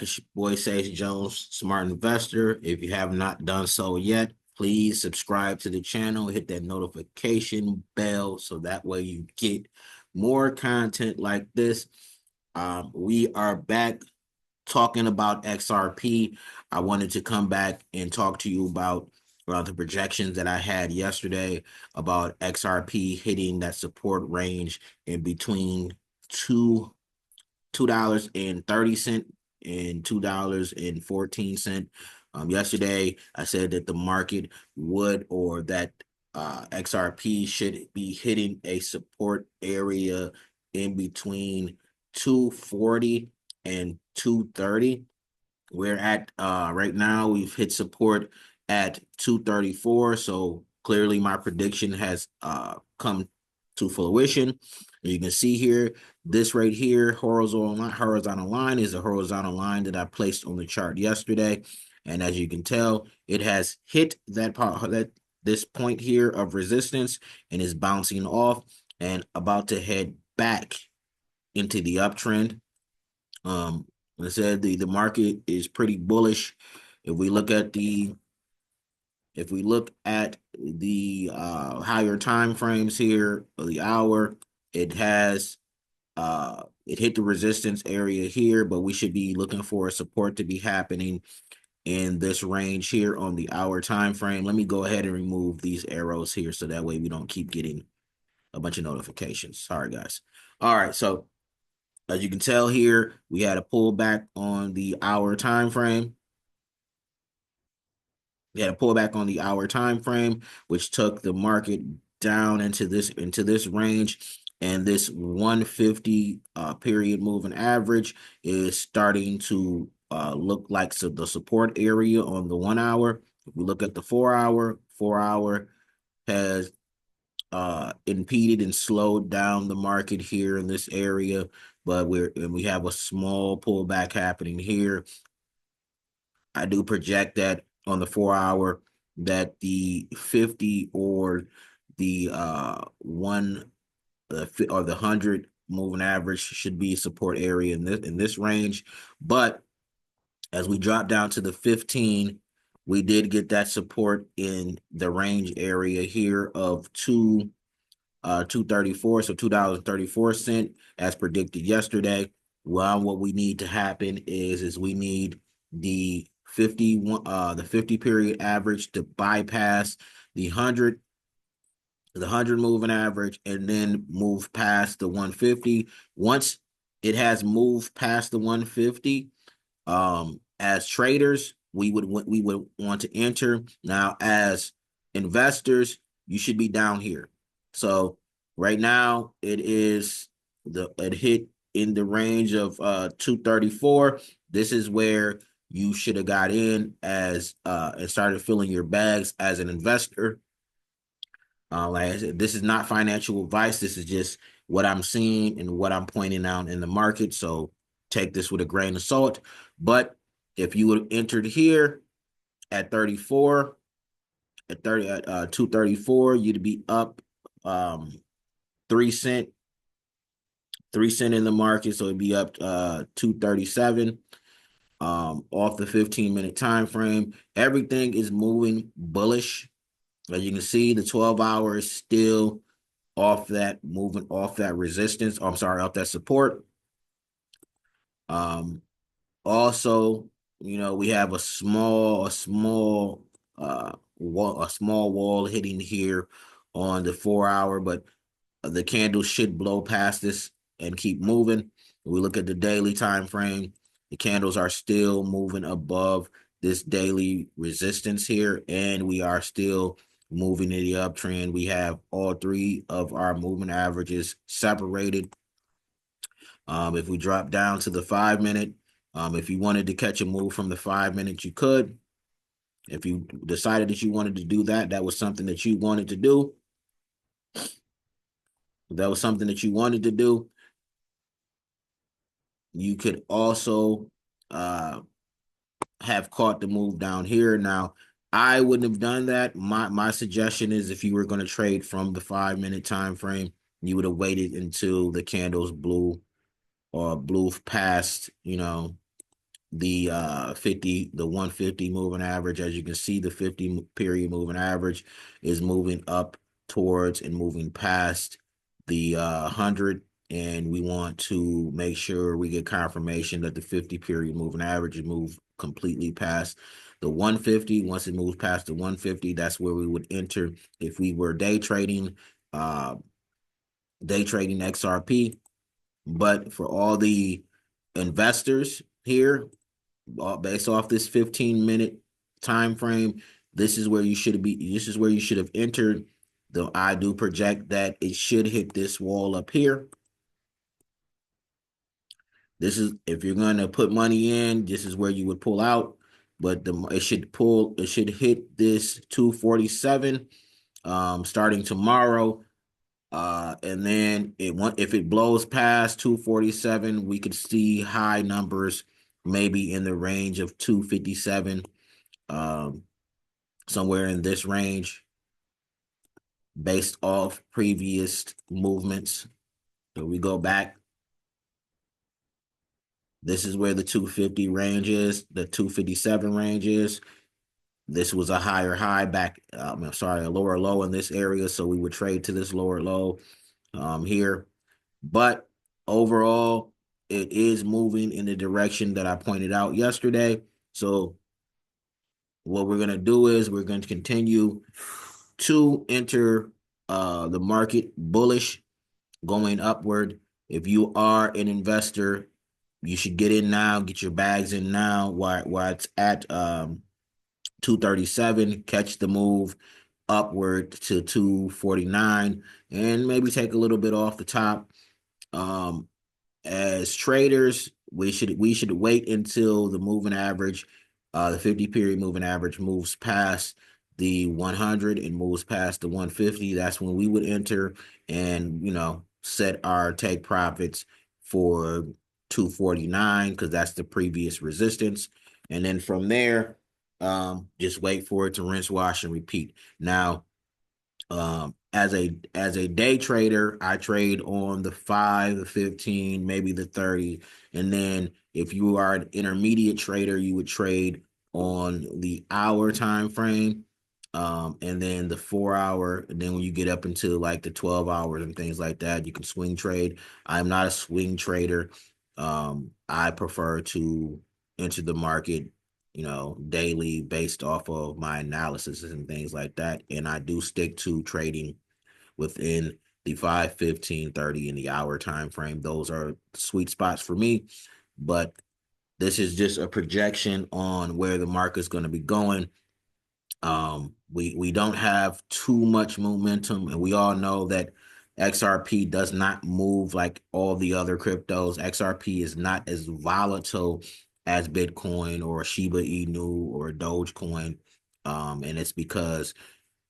It's your boy Sage Jones, Smart Investor. If you have not done so yet, please subscribe to the channel, hit that notification bell so that way you get more content like this. We are back talking about XRP. I wanted to come back and talk to you about the projections that I had yesterday about XRP hitting that support range in between $2.30 and $2.14. Yesterday, I said that the market would, or that XRP should be hitting a support area in between 240 and 230. We're at right now, we've hit support at 234. So clearly my prediction has come to fruition. You can see here, this right here, horizontal line is a horizontal line that I placed on the chart yesterday. And as you can tell, it has hit this point here of resistance and is bouncing off and about to head back into the uptrend. Like I said, the market is pretty bullish. If we look at the higher time frames here, the hour, it hit the resistance area here, but we should be looking for a support to be happening in this range here on the hour time frame. Let me go ahead and remove these arrows here so that way we don't keep getting a bunch of notifications. Sorry, guys. All right, so as you can tell here, we had a pullback on the hour time frame. We had a pullback on the hour time frame, which took the market down into this range. And this 150 period moving average is starting to look like the support area on the 1 hour. If we look at the 4 hour, 4 hour has impeded and slowed down the market here in this area, but we have a small pullback happening here. I do project that on the 4 hour that the 50 or the 100 moving average should be support area in this range. But as we drop down to the 15, we did get that support in the range area here of 234, so $2.34 as predicted yesterday. Well, what we need to happen is we need the 50 period average to bypass the 100 moving average and then move past the 150. Once it has moved past the 150, as traders, we would want to enter. Now, as investors, you should be down here. So right now it hit in the range of 234. This is where you should have got in as and started filling your bags as an investor. Like I said, this is not financial advice. This is just what I'm seeing and what I'm pointing out in the market. So take this with a grain of salt. But if you would have entered here at 34, at 234, you'd be up 3 cent in the market, so it'd be up 237 off the 15-minute time frame. Everything is moving bullish. As you can see, the 12 hour is still moving off that resistance. off that support. Also, we have a small wall hitting here on the 4 hour, but the candle should blow past this and keep moving. When we look at the daily time frame, the candles are still moving above this daily resistance here, and we are still moving in the uptrend. We have all three of our moving averages separated. If we drop down to the 5 minute, if you wanted to catch a move from the 5 minute, you could. If you decided that you wanted to do that, that was something that you wanted to do. You could also have caught the move down here. Now, I wouldn't have done that. My suggestion is if you were going to trade from the 5 minute time frame, you would have waited until the candles blew past, the 150 moving average. As you can see, the 50 period moving average is moving up towards and moving past the 100, and we want to make sure we get confirmation that the 50 period moving average is moved completely past the 150. Once it moves past the 150, that's where we would enter if we were uh day trading XRP. But for all the investors here, based off this 15-minute time frame, this is where you should be. This is where you should have entered. Though I do project that it should hit this wall up here. This is, if you're going to put money in, this is where you would pull out. But it should hit this 247 starting tomorrow. And then if it blows past 247, we could see high numbers, maybe in the range of 257, somewhere in this range, based off previous movements. So we go back. This is where the 250 range is, the 257 range is. This was a higher high back, I'm sorry, a lower low in this area. So we would trade to this lower low here. But overall, it is moving in the direction that I pointed out yesterday. So what we're going to do is we're going to continue to enter the market bullish, going upward. If you are an investor, you should get in now, get your bags in now while it's at 237, catch the move upward to 249, and maybe take a little bit off the top. As traders, we should wait until the moving average, the 50 period moving average moves past the 100 and moves past the 150. That's when we would enter and, set our take profits for 249, because that's the previous resistance. And then from there, just wait for it to rinse, wash, and repeat. Now, as a day trader, I trade on the 5, the 15, maybe the 30. And then if you are an intermediate trader, you would trade on the hour time frame, and then the 4 hour. And then when you get up into like the 12 hours and things like that, you can swing trade. I'm not a swing trader. I prefer to enter the market, daily, based off of my analysis and things like that. And I do stick to trading within the 5, 15, 30, and the hour time frame. Those are sweet spots for me. But this is just a projection on where the market's going to be going. We don't have too much momentum, and we all know that XRP does not move like all the other cryptos. XRP is not as volatile as Bitcoin or Shiba Inu or Dogecoin, and it's because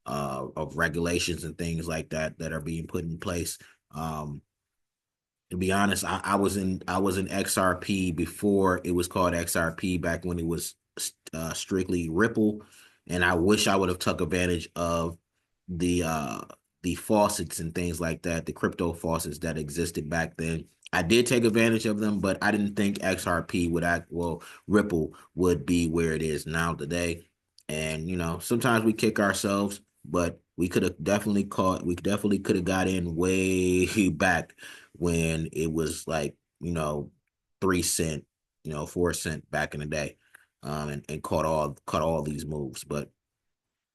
of regulations and things like that that are being put in place. To be honest, I was in XRP before it was called XRP, back when it was strictly Ripple, and I wish I would have took advantage of the faucets and things like that, the crypto faucets that existed back then. I did take advantage of them, but I didn't think XRP Ripple would be where it is now today. And sometimes we kick ourselves, but we definitely could have got in way back when it was like, 3 cent, 4 cent back in the day, and caught all these moves. But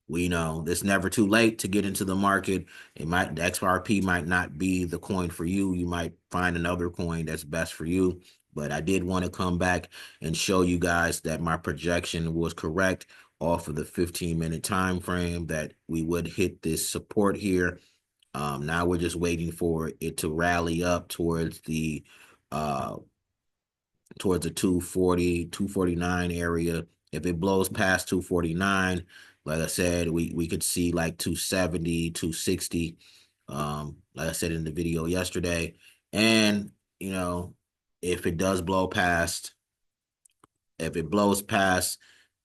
we know it's never too late to get into the market. The XRP might not be the coin for you. You might find another coin that's best for you. But I did want to come back and show you guys that my projection was correct off of the 15-minute time frame, that we would hit this support here. Now we're just waiting for it to rally up towards the 240, 249 area. If it blows past 249, like I said, we could see like 270, 260, like I said in the video yesterday. And, if it does blow past, if it blows past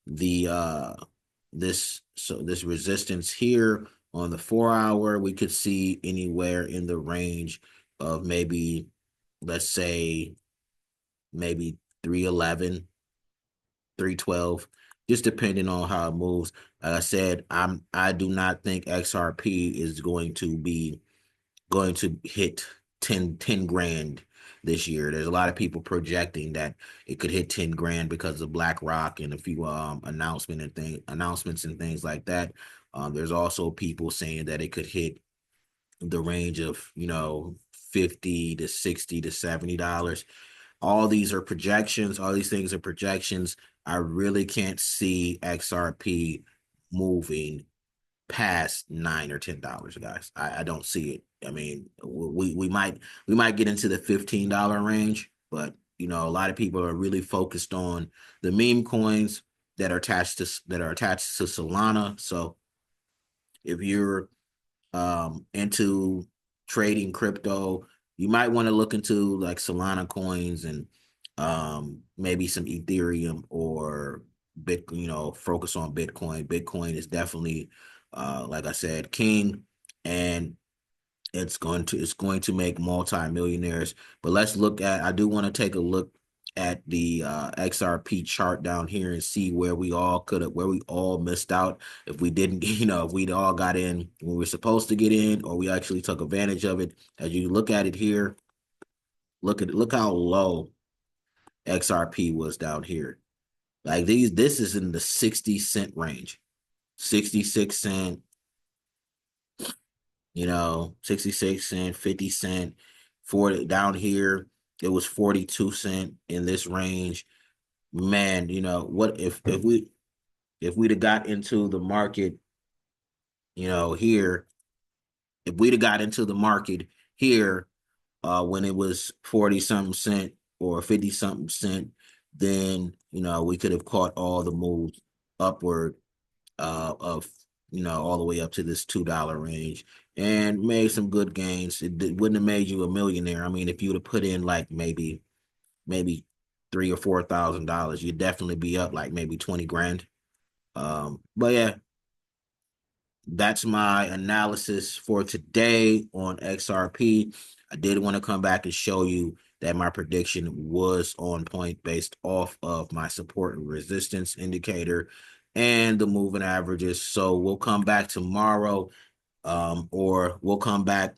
the this resistance here on the 4 hour, we could see anywhere in the range of maybe, let's say, maybe 311, 312, just depending on how it moves. Like I said, I do not think XRP is going to hit 10 grand this year. There's a lot of people projecting that it could hit 10 grand because of BlackRock and a few announcements and things like that. There's also people saying that it could hit the range of 50 to 60 to $70. All these are projections. All these things are projections. I really can't see XRP moving past $9 or $10, guys. I don't see it. I mean, we might get into the $15 range, but a lot of people are really focused on the meme coins that are attached to Solana. So if you're into trading crypto, you might want to look into like Solana coins and maybe some Ethereum or Bitcoin, focus on Bitcoin. Bitcoin is definitely like I said, king, and it's going to make multi-millionaires. But I do want to take a look at the XRP chart down here and see where we all missed out. If we didn't, if we'd all got in when we were supposed to get in, or we actually took advantage of it. As you look at it here, look how low XRP was down here. Like this is in the 60 cent range, 66 cent, 66 cent, 50 cent, 40 down here. It was 42 cent in this range. Man, what if we'd have got into the market, here, if we'd have got into the market here, when it was 40 something cent or 50 something cent, then, we could have caught all the moves upward of all the way up to this $2 range and made some good gains. It wouldn't have made you a millionaire. I mean, if you would have put in like maybe $3,000 or $4,000, you'd definitely be up like maybe 20 grand. But yeah, that's my analysis for today on XRP. I did want to come back and show you that my prediction was on point based off of my support and resistance indicator and the moving averages. So we'll come back tomorrow, or we'll come back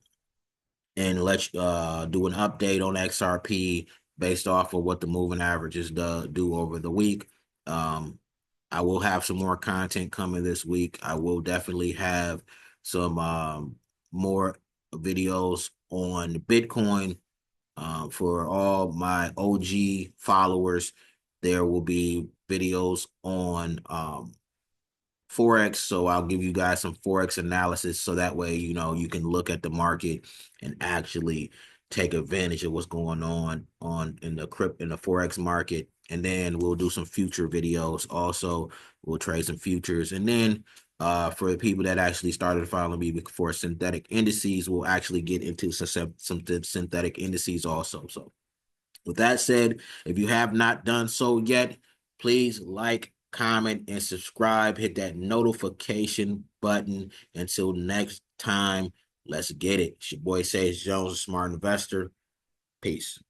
and let's do an update on XRP based off of what the moving averages do over the week. I will have some more content coming this week. I will definitely have some more videos on Bitcoin. For all my OG followers, there will be videos on Forex. So I'll give you guys some Forex analysis so that way, you can look at the market and actually take advantage of what's going on in the Forex market. And then we'll do some future videos. Also, we'll trade some futures. And then for the people that actually started following me for synthetic indices, we'll actually get into some synthetic indices also. So with that said, if you have not done so yet, please like, comment, and subscribe. Hit that notification button. Until next time, let's get it. It's your boy Sage Jones, a smart investor. Peace.